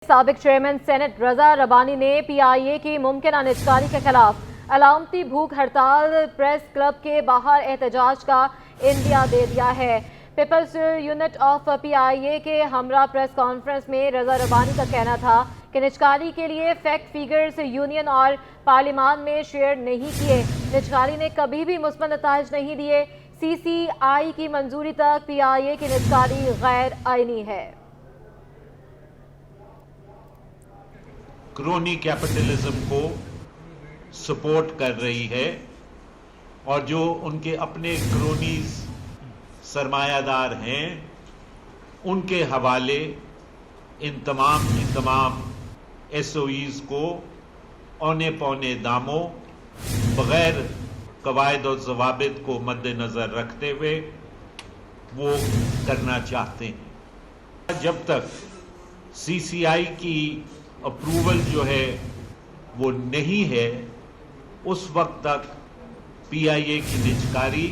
साबिक chairman senate रजा रबानी ने PIA की मुमकिन निजकारी के खिलाफ अलामती भूख हड़ताल प्रेस क्लब के बाहर एहतजाज का इंदिया दे दिया है। पीपल्स यूनिट ऑफ पीआईए के हमरा प्रेस कॉन्फ्रेंस में रजा रबानी का कहना था कि निजकारी के लिए फैक्ट फिगर्स यूनियन और पार्लियामान में शेयर नहीं किए। निजकारी ने कभी भी मुस्बत नताइज नहीं दिए। सीसीआई की मंजूरी तक पीआईए की निजकारी गैर आईनी है। क्रोनी कैपिटलिज्म को सपोर्ट कर रही है और जो उनके अपने क्रोनीज सरमायादार हैं उनके हवाले इन तमाम एसओईज को औने पौने दामों बगैर कवायद और ज़वाबित को मद्देनज़र रखते हुए वो करना चाहते हैं। जब तक सीसीआई की अप्रूवल जो है वो नहीं है उस वक्त तक पीआईए की निजकारी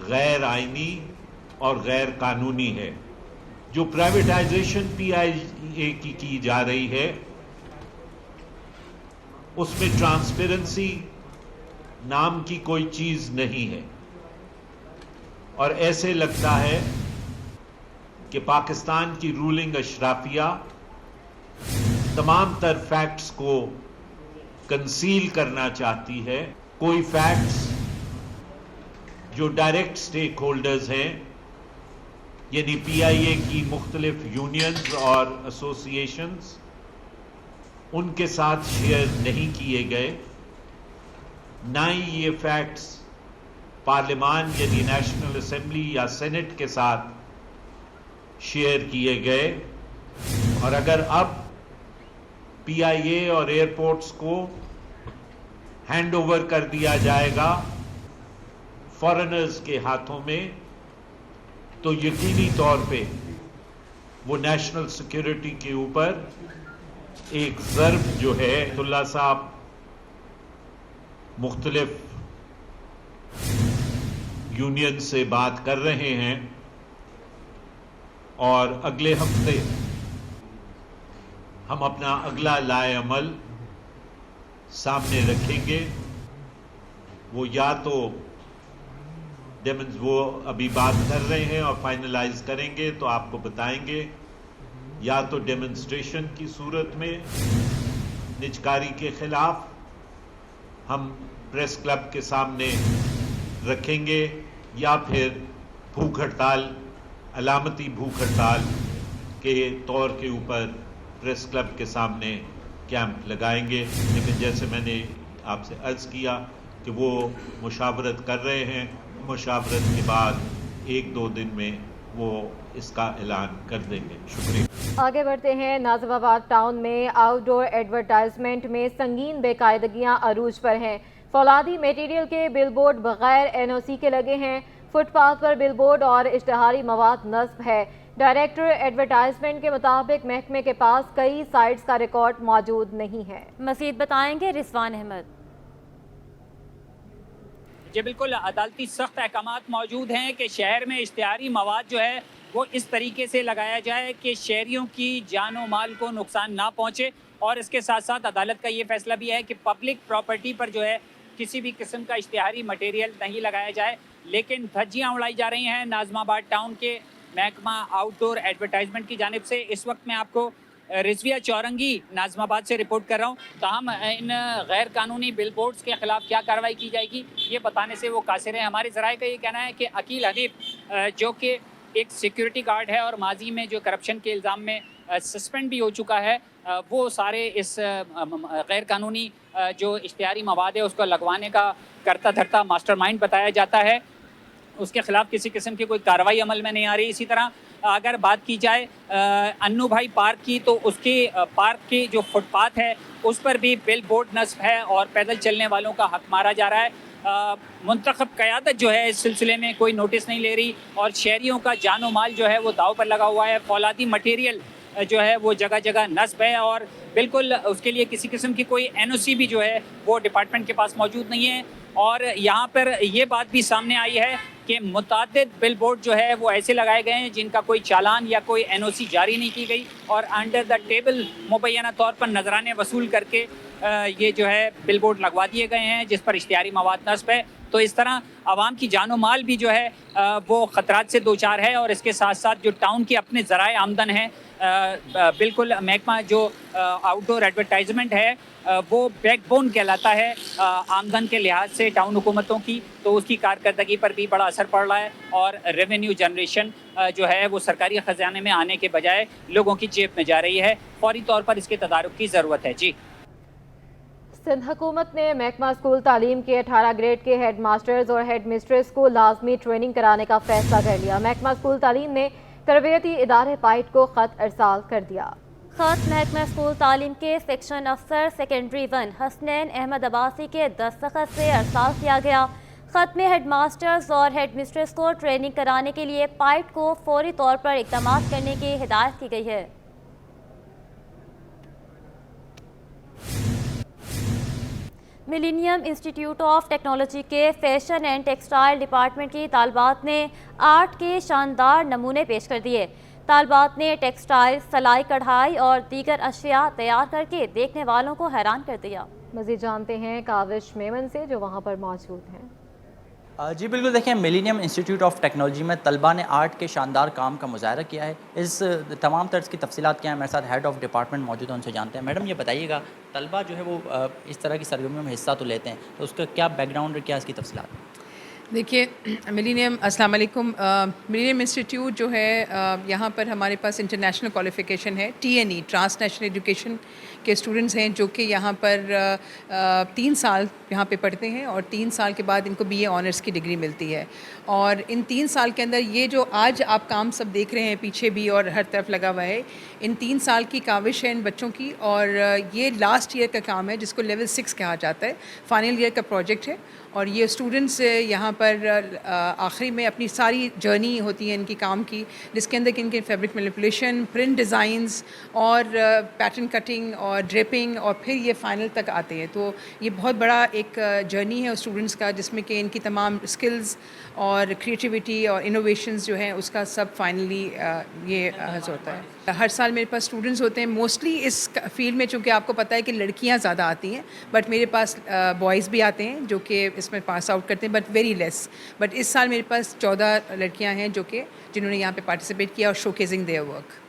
गैर आईनी और गैर कानूनी है। जो प्राइवेटाइजेशन पीआईए की जा रही है उसमें ट्रांसपेरेंसी नाम की कोई चीज नहीं है और ऐसे लगता है कि पाकिस्तान की रूलिंग अशराफिया तमाम तर फैक्ट्स को कंसील करना चाहती है। कोई फैक्ट्स जो डायरेक्ट स्टेक होल्डर्स हैं यानी पीआईए की मुख्तलिफ यूनियंस और एसोसिएशंस उनके साथ शेयर नहीं किए गए, ना ही ये फैक्ट्स पार्लियामान यानी नेशनल असेंबली या सेनेट के साथ शेयर किए गए। और अगर अब पीआईए और एयरपोर्ट्स को हैंड ओवर कर दिया जाएगा फॉरेनर्स के हाथों में तो यकीनी तौर पे वो नेशनल सिक्योरिटी के ऊपर एक ज़र्ब जो है अब्दुल्ला साहब मुख्तलिफ यूनियन से बात कर रहे हैं और अगले हफ्ते हम अपना अगला लाए अमल सामने रखेंगे। वो या तो वो अभी बात कर रहे हैं और फाइनलाइज करेंगे तो आपको बताएंगे, या तो डेमोन्स्ट्रेशन की सूरत में निजकारी के खिलाफ हम प्रेस क्लब के सामने रखेंगे या फिर भूख हड़ताल अलामती भूख हड़ताल के तौर के ऊपर प्रेस क्लब के सामने कैंप लगाएंगे। लेकिन जैसे मैंने आपसे अर्ज किया कि वो मुशावरत कर रहे हैं, मुशावरत के बाद 1-2 दिन में वो इसका ऐलान कर देंगे। शुक्रिया। आगे बढ़ते हैं। नाजिमाबाद टाउन में आउटडोर एडवर्टाइजमेंट में संगीन बेकायदगियां अरूज पर हैं। फौलादी मटेरियल के बिलबोर्ड बगैर एनओसी के लगे हैं। फुटपाथ पर बिलबोर्ड और इश्तिहारी मवाद नस्ब है। डायरेक्टर एडवर्टाइजमेंट के मुताबिक महकमे के पास कई साइट्स का रिकॉर्ड मौजूद नहीं है। मज़ीद बताएंगे रिजवान अहमद। जी बिल्कुल, अदालती सख्त अहकामात मौजूद हैं कि शहर में इश्तिहारी मवाद जो है वो इस तरीके से लगाया जाए कि शहरियों की जान और माल को नुकसान ना पहुँचे। और इसके साथ साथ अदालत का ये फैसला भी है कि पब्लिक प्रॉपर्टी पर जो है किसी भी किस्म का इश्तिहारी मटेरियल नहीं लगाया जाए। लेकिन धज्जियाँ उड़ाई जा रही हैं नाज़िमाबाद टाउन के महकमा आउटडोर एडवर्टाइजमेंट की जानिब से। इस वक्त मैं आपको रिजविया चौरंगी नाज़िमाबाद से रिपोर्ट कर रहा हूँ। ताहम इन गैर कानूनी बिलबोर्ड्स के खिलाफ क्या कार्रवाई की जाएगी ये बताने से वो कासिर हैं। हमारे ज़राए का ये कहना है कि अकील हनीफ जो कि एक सिक्योरिटी गार्ड है और माजी में जो करप्शन के इल्ज़ाम में सस्पेंड भी हो चुका है, वो सारे इस गैर कानूनी जो इश्तिहारी मवाद है उसको लगवाने का करता धरता मास्टरमाइंड बताया जाता है। उसके खिलाफ किसी किस्म की कोई कार्रवाई अमल में नहीं आ रही। इसी तरह अगर बात की जाए अन्नू भाई पार्क की, तो उसके पार्क की जो फुटपाथ है उस पर भी बिल बोर्ड नस्ब है और पैदल चलने वालों का हक मारा जा रहा है। मुंतखब क़यादत जो है इस सिलसिले में कोई नोटिस नहीं ले रही और शहरियों का जानो माल जो है वो दाव पर लगा हुआ है। फौलादी मटेरियल जो है वो जगह जगह नस्ब है और बिल्कुल उसके लिए किसी किस्म की कोई एनओसी भी जो है वो डिपार्टमेंट के पास मौजूद नहीं है। और यहाँ पर ये बात भी सामने आई है कि मुतअद्दिद बिल बोर्ड जो है वो ऐसे लगाए गए हैं जिनका कोई चालान या कोई NOC जारी नहीं की गई और अंडर द टेबल मुबैना तौर पर नजराने वसूल करके ये जो है बिल बोर्ड लगवा दिए गए हैं जिस पर इश्तिहारी मवाद नस्ब है। तो इस तरह आवाम की जानो माल भी जो है वो ख़तरात से दो चार है और इसके साथ साथ जो टाउन के अपने ज़राए आमदन है बिल्कुल महकमा जो आउटडोर एडवर्टाइजमेंट है वो बैकबोन कहलाता है आमदन के लिहाज से टाउन हुकूमतों की, तो उसकी कारकर्दगी पर भी बड़ा असर पड़ रहा है और रेवेन्यू जनरेशन जो है वो सरकारी ख़जाने में आने के बजाय लोगों की जेब में जा रही है। फौरी तौर पर इसके तदारुक की ज़रूरत है। जी, सिंध हुकूमत ने महकमा स्कूल तालीम के 18 ग्रेड के हेड मास्टर्स और हेड मिस्ट्रेस को लाजमी ट्रेनिंग कराने का फैसला कर लिया। महकमा स्कूल तालीम ने तरबियती इदारे पाइट को ख़त अरसाल कर दिया। ख़त महकमा स्कूल तालीम के सेक्शन अफसर सेकेंडरी 1 हसनैन अहमद अब्बासी के दस्तखत से अरसाल किया गया। ख़त में हेड मास्टर्स और हेड मिस्ट्रेस को ट्रेनिंग कराने के लिए पाइट को फौरी तौर पर इक़दाम करने की हिदायत की गई है। मिलेनियम इंस्टीट्यूट ऑफ टेक्नोलॉजी के फैशन एंड टेक्सटाइल डिपार्टमेंट की तालबात ने आर्ट के शानदार नमूने पेश कर दिए। तालबात ने टेक्सटाइल, सिलाई, कढ़ाई और दीगर अशिया तैयार करके देखने वालों को हैरान कर दिया। मज़ीद जानते हैं काविश मेमन से जो वहाँ पर मौजूद हैं। जी बिल्कुल, देखिए मिलेनियम इंस्टीट्यूट ऑफ टेक्नोलॉजी में तलबा ने आर्ट के शानदार काम का मुजाहरा किया है। इस तमाम तर्ज की तफसीलात क्या है, मेरे साथ हेड ऑफ डिपार्टमेंट मौजूद हैं, उनसे जानते हैं। मैडम ये बताइएगा, तलबा जो है वो इस तरह की सरगर्मियों में हिस्सा तो लेते हैं, तो उसका क्या बैकग्राउंड और क्या इसकी तफसीलात? देखिए मिलेनियम, अस्सलाम वालेकुम। मिलेनियम इंस्टीट्यूट जो है यहाँ पर हमारे पास इंटरनेशनल क्वालिफ़िकेशन है, TNE ट्रांसनेशनल एजुकेशन के स्टूडेंट्स हैं जो कि यहाँ पर 3 साल यहाँ पे पढ़ते हैं और 3 साल के बाद इनको BA ऑनर्स की डिग्री मिलती है। और इन 3 साल के अंदर ये जो आज आप काम सब देख रहे हैं पीछे भी और हर तरफ लगा हुआ है, इन 3 साल की काविश है इन बच्चों की और ये लास्ट ईयर का काम है जिसको लेवल 6 कहा जाता है, फाइनल ईयर का प्रोजेक्ट है। और ये स्टूडेंट्स यहाँ पर आखिरी में अपनी सारी जर्नी होती है इनकी काम की, जिसके अंदर कि इनके फैब्रिक मैनिपुलेशन, प्रिंट डिज़ाइंस और पैटर्न कटिंग और ड्रेपिंग और फिर ये फ़ाइनल तक आते हैं। तो ये बहुत बड़ा एक जर्नी है स्टूडेंट्स का जिसमें कि इनकी तमाम स्किल्स और क्रिएटिविटी और इनोवेशंस जो हैं उसका सब फाइनली ये हासिल होता है। हर साल मेरे पास स्टूडेंट्स होते हैं, मोस्टली इस फील्ड में चूँकि आपको पता है कि लड़कियाँ ज़्यादा आती हैं, बट मेरे पास बॉयज़ भी आते हैं जो कि इसमें पास आउट करते हैं, बट वेरी लेस। बट इस साल मेरे पास 14 लड़कियाँ हैं जो कि जिन्होंने यहाँ पे पार्टिसिपेट किया और शोकेसिंग देयर वर्क।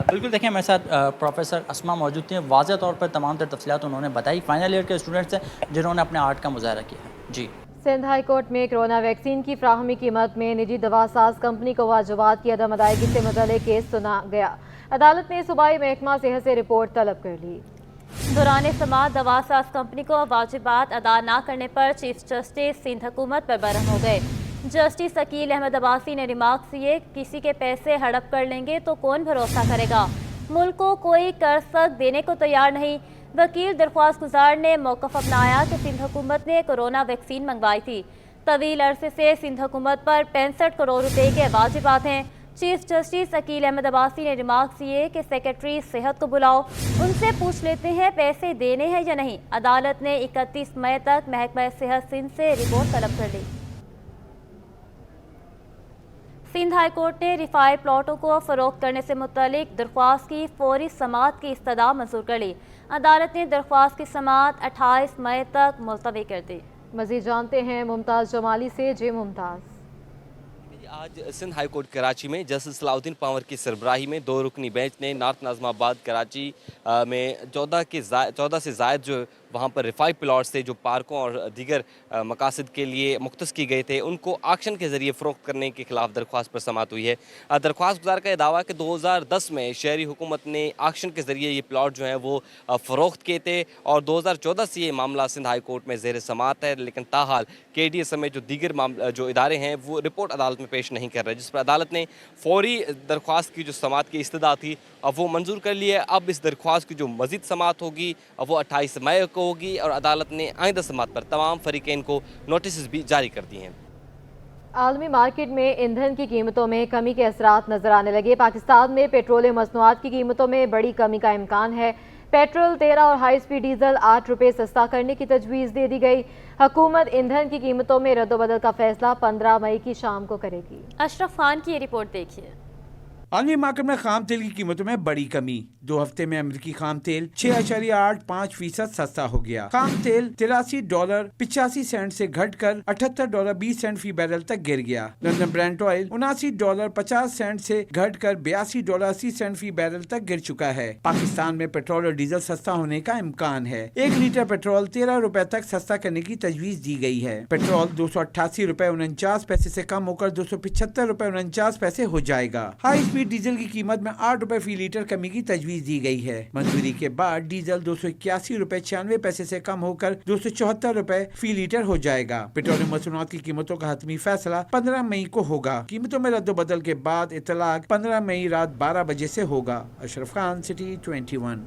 बिल्कुल, देखिए मेरे साथ प्रोफेसर अस्मा मौजूद थी, वाज़ह तौर पर तमाम तर तफसीलात उन्होंने बताई। फाइनल ईयर के स्टूडेंट्स हैं जिन्होंने अपने आर्ट का मुजाहरा किया है। जी, सिंध हाई कोर्ट में कोरोना वैक्सीन की फ्राहमी की मद में निजी दवा साज कंपनी को वाजिबात की अदम अदायगी से मुतल्लिक केस सुना गया। अदालत ने सूबाई महकमा सेहत से रिपोर्ट तलब कर ली। दौरान समाअत दवा साज कंपनी को वाजिबात अदा न करने पर चीफ जस्टिस सिंध हुकूमत पर बरहम हो गए। जस्टिस अकील अहमद अब्बासी ने रिमार्क किए, किसी के पैसे हड़प कर लेंगे तो कौन भरोसा करेगा, मुल्क को कोई कर्ज देने को तैयार नहीं। वकील दरख्वास्त गुजार ने मौक़िफ़ अपनाया कि सिंध हुकूमत ने कोरोना वैक्सीन मंगवाई थी। तवील अरसे से सिंध हुकूमत पर 65 करोड़ रुपए के वाजिबात हैं। चीफ जस्टिस अकील अहमद अब्बासी ने रिमार्क किए कि सेक्रेटरी सेहत को बुलाओ, उनसे पूछ लेते हैं पैसे देने हैं या नहीं। अदालत ने 31 मई तक महकमा सेहत सिंध से रिपोर्ट तलब कर ली। सिंध हाई कोर्ट ने रिफाई प्लॉटों को फ़रोख्त करने से मुतल्लिक दरख्वास्त की फौरी समाअत की इस्तदा मंजूर कर ली। अदालत ने दरख्वास्त की समाअत 28 मई तक मुलतवी कर दी। मज़ीद जानते हैं मुमताज़ जमाली से। जी मुमताज़, आज सिंध हाई कोर्ट कराची में जस्टिस सलाउद्दीन पंवर की सरबराही में 2 रुकनी बेंच ने नॉर्थ नाज़िमाबाद कराची में 14 से ज़ायद जो वहाँ पर रिफाई प्लॉट्स थे जो पार्कों और दीगर मकासद के लिए मुख्तस की गए थे, उनको ऑक्शन के ज़रिए फ़रोख्त करने के खिलाफ दरख्वास्त पर समाअत हुई है। दरख्वास्त गुजार का यह दावा कि 2010 में शहरी हुकूमत ने ऑक्शन के ज़रिए ये प्लॉट जो हैं वो फ़रोख्त किए थे और 2014 से ये मामला सिंध हाई कोर्ट में ज़ेर समाअत है, लेकिन ताहाल KDA समेत जो दीगर जो इदारे हैं वो रिपोर्ट अदालत में पेश नहीं कर रहे, जिस पर अदालत ने फौरी दरख्वास्त की जो समाअत की इस्तदा थी अब वो मंजूर कर ली है। अब इस दरख्वास्त की जो मज़ीद समाअत होगी अब वो 28 मई को होगी और अदालत ने आइंदा समाअत पर तमाम फरीक़ैन को नोटिस भी जारी कर दिए हैं। आलमी मार्केट में ईंधन की कीमतों में कमी के असरात नजर आने लगे। पाकिस्तान में पेट्रोलियम मसनूआत की कीमतों में बड़ी कमी का इम्कान है। पेट्रोल 13 और हाई स्पीड डीजल 8 रुपये सस्ता करने की तजवीज़ दे दी गई। हुकूमत ईंधन की कीमतों में रद्दोबदल का फैसला 15 मई की शाम को करेगी। अशरफ खान की ये रिपोर्ट देखिए। आलमी मार्केट में खाम तेल की कीमतों में बड़ी कमी। 2 हफ्ते में अमेरिकी खाम तेल 6.85% सस्ता हो गया। खाम तेल $83.85 से घटकर $78.20 फी बैरल तक गिर गया। लंदन ब्रेंट ऑयल $79.50 से घटकर $82.80 फी बैरल तक गिर चुका है। पाकिस्तान में पेट्रोल और डीजल सस्ता होने का इम्कान है। 1 लीटर पेट्रोल 13 रुपए तक सस्ता करने की तजवीज दी गई है। पेट्रोल $288.49 से कम होकर $275.49 हो जाएगा। हाई स्पीड डीजल की कीमत में 8 रुपए फी लीटर कमी की तजवीज दी गई है। मंजूरी के बाद डीजल $281.96 से कम होकर $274 फी लीटर हो जाएगा। पेट्रोलियम मसूनात की कीमतों का हतमी फैसला 15 मई को होगा। कीमतों में रद्दोबदल के बाद इतलाक 15 मई रात 12 बजे से होगा। Ashraf Khan, city 21।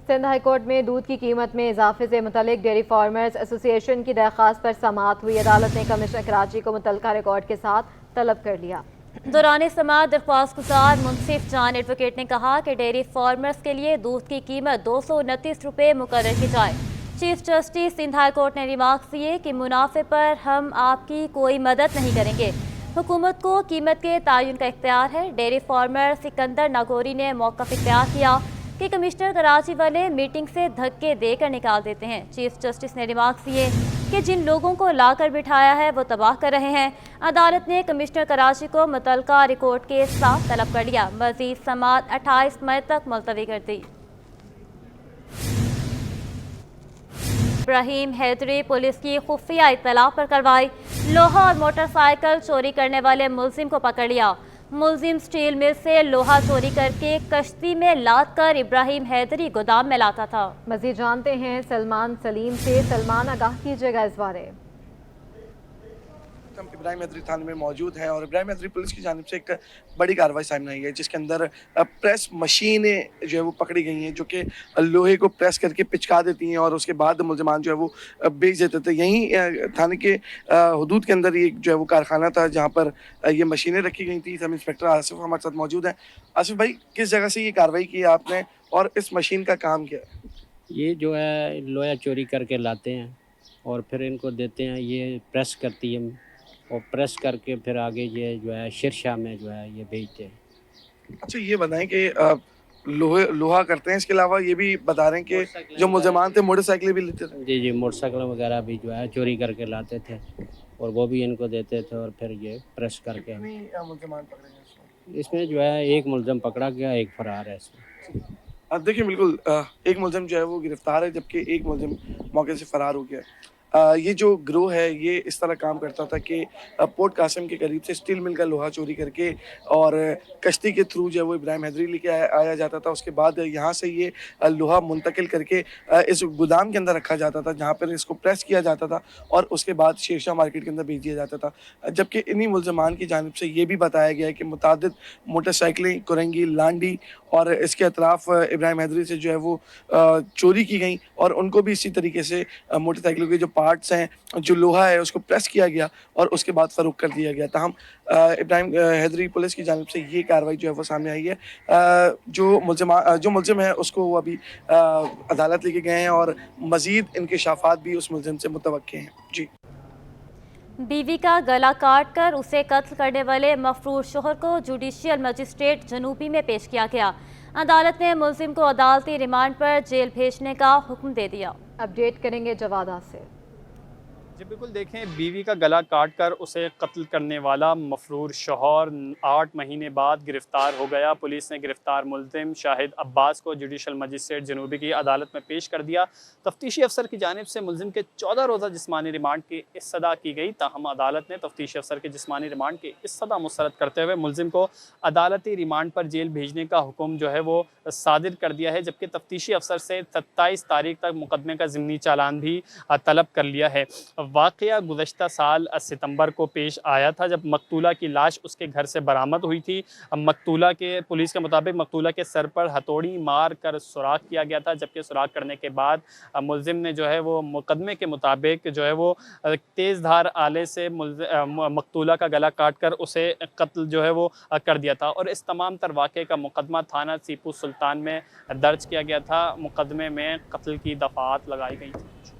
Sindh high court में दूध की कीमत में इजाफे से मुतल्लिक डेयरी फार्मर्स एसोसिएशन की दरख्वास्त पर समाअत हुई। अदालत ने कमिश्नर कराची को मुतल्लिका रिकॉर्ड के साथ तलब कर लिया। दौरान समाअत दरख्वास्त गुजार मुंसिफ जान एडवोकेट ने कहा कि डेयरी फार्मर्स के लिए दूध की कीमत 229 रुपये मुकर्रर की जाए। Chief justice Sindh high court ने रिमार्क किए कि मुनाफे पर हम आपकी कोई मदद नहीं करेंगे। हुकूमत को कीमत के तयन का इख्तियार है। डेयरी फार्मर सिकंदर नागौरी ने मौक़िफ़ इख्तियार किया कि कमिश्नर कराची वाले मीटिंग से धक्के देकर निकाल देते हैं। चीफ जस्टिस ने रिमार्क किए कि जिन लोगों को लाकर बिठाया है वो तबाह कर रहे हैं। अदालत ने कमिश्नर कराची को मुतल्लिका रिकॉर्ड के साथ तलब कर लिया। मज़ीद समाअत 28 मई तक मुलतवी कर दी। इब्राहिम हैदरी पुलिस की खुफिया इत्तला पर कार्रवाई। लोहा और मोटरसाइकिल चोरी करने वाले मुलजिम को पकड़ लिया। मुलजिम स्टील मिल से लोहा चोरी करके कश्ती में लाद कर इब्राहिम हैदरी गोदाम में लाता था। मजीद जानते हैं सलमान सलीम से। सलमान, आगाह कीजिएगा इस बारे। हम इब्राहिम हैदरी थाने में मौजूद हैं और इब्राहिम हैदरी पुलिस की जानिब से एक बड़ी कार्रवाई सामने आई है, जिसके अंदर प्रेस मशीनें जो है वो पकड़ी गई हैं, जो कि लोहे को प्रेस करके पिचका देती हैं और उसके बाद मुलजमान जो है वो बेच देते थे। यहीं थाने के हदूद के अंदर एक जो है वो कारखाना था जहाँ पर ये मशीनें रखी गई थी। सब इंस्पेक्टर आसिफ हमारे साथ मौजूद हैं। आसिफ भाई, किस जगह से ये कार्रवाई की आपने और इस मशीन का काम क्या है? ये जो है लोहा चोरी करके लाते हैं और फिर इनको देते हैं, ये प्रेस करती है और प्रेस करके फिर आगे ये जो है शिरशा में जो है ये बेचते हैं। अच्छा, ये बताएं कि लोहा करते हैं, इसके अलावा ये भी बता रहे हैं कि जो मुलजमान थे मोटरसाइकिलें भी लेते थे। जी, मोटरसाइकिल वगैरह भी जो है चोरी करके लाते थे और वो भी इनको देते थे और फिर ये प्रेस करके। मुलजमान पकड़े गए इसमें जो है एक मुलजम पकड़ा गया, एक फरार है इसमें। अब देखिए, बिल्कुल एक मुलजम जो है वो गिरफ्तार है, जबकि एक मुलजम मौके से फरार हो गया। ये जो गिरोह है ये इस तरह काम करता था कि पोर्ट कासिम के करीब से स्टील मिल का लोहा चोरी करके और कश्ती के थ्रू जो है वो इब्राहिम हैदरी लेके आया जाता था। उसके बाद यहाँ से ये लोहा मुंतकिल करके इस गोदाम के अंदर रखा जाता था, जहाँ पर इसको प्रेस किया जाता था और उसके बाद शेरशाह मार्केट के अंदर भेज दिया जाता था। जबकि इन्हीं मुलजमान की जानिब से ये भी बताया गया है कि मुतादिद मोटरसाइकिलें, कुरंगी, लांडी और इसके अतराफ इब्राहिम हैदरी से जो है वो चोरी की गई और उनको भी इसी तरीके से मोटरसाइकिलों के जो पार्ट्स हैं, जो लोहा है, उसको प्रेस किया गया और उसके बाद फरोख्त कर दिया गया। ताहम इब्राहिम हैदरी पुलिस की जानिब से ये कार्रवाई जो है वो सामने आई है। जो मुलजिम है उसको वो अभी अदालत लेके गए हैं और मज़ीद इंकशाफात भी उस मुलजिम से मुतवक्के हैं। जी। बीवी का गला काट कर उसे कत्ल करने वाले मफरूर शोहर को जुडिशियल मजिस्ट्रेट जनूबी में पेश किया गया। अदालत ने मुलजिम को अदालती रिमांड पर जेल भेजने का हुक्म दे दिया। अपडेट करेंगे जवादा से। जी बिल्कुल, देखें, बीवी का गला काट कर उसे कत्ल करने वाला मफरूर शौहर 8 महीने बाद गिरफ्तार हो गया। पुलिस ने गिरफ्तार मुल्ज़िम शाहिद अब्बास को जुडिशल मजिस्ट्रेट जनूबी की अदालत में पेश कर दिया। तफ्तीशी अफसर की जानिब से मुल्ज़िम के 14 रोज़ा जिस्मानी रिमांड की इस्तदा की गई। ताहम अदालत ने तफ्तीशी अफसर के जिस्मानी रिमांड की इस्तदा मुस्तरद करते हुए मुल्ज़िम को अदालती रिमांड पर जेल भेजने का हुक्म जो है वो सादिर कर दिया है, जबकि तफ्तीशी अफसर से 27 तारीख तक मुकदमे का ज़िमनी चालान भी तलब कर लिया है। वाक़या गुज़श्ता साल सितंबर को पेश आया था, जब मकतूला की लाश उसके घर से बरामद हुई थी। मकतूला के पुलिस के मुताबिक मकतूला के सर पर हथौड़ी मार कर सुराख किया गया था, जबकि सुराख करने के बाद मुलजिम ने जो है वो मुकदमे के मुताबिक जो है वो तेज़ धार आले से मकतूला का गला काट कर उसे कत्ल जो है वो कर दिया था। और इस तमाम तर वाक़े का मुकदमा थाना सीपू सुल्तान में दर्ज किया गया था। मुकदमे में कत्ल की दफ़ात लगाई गई थी।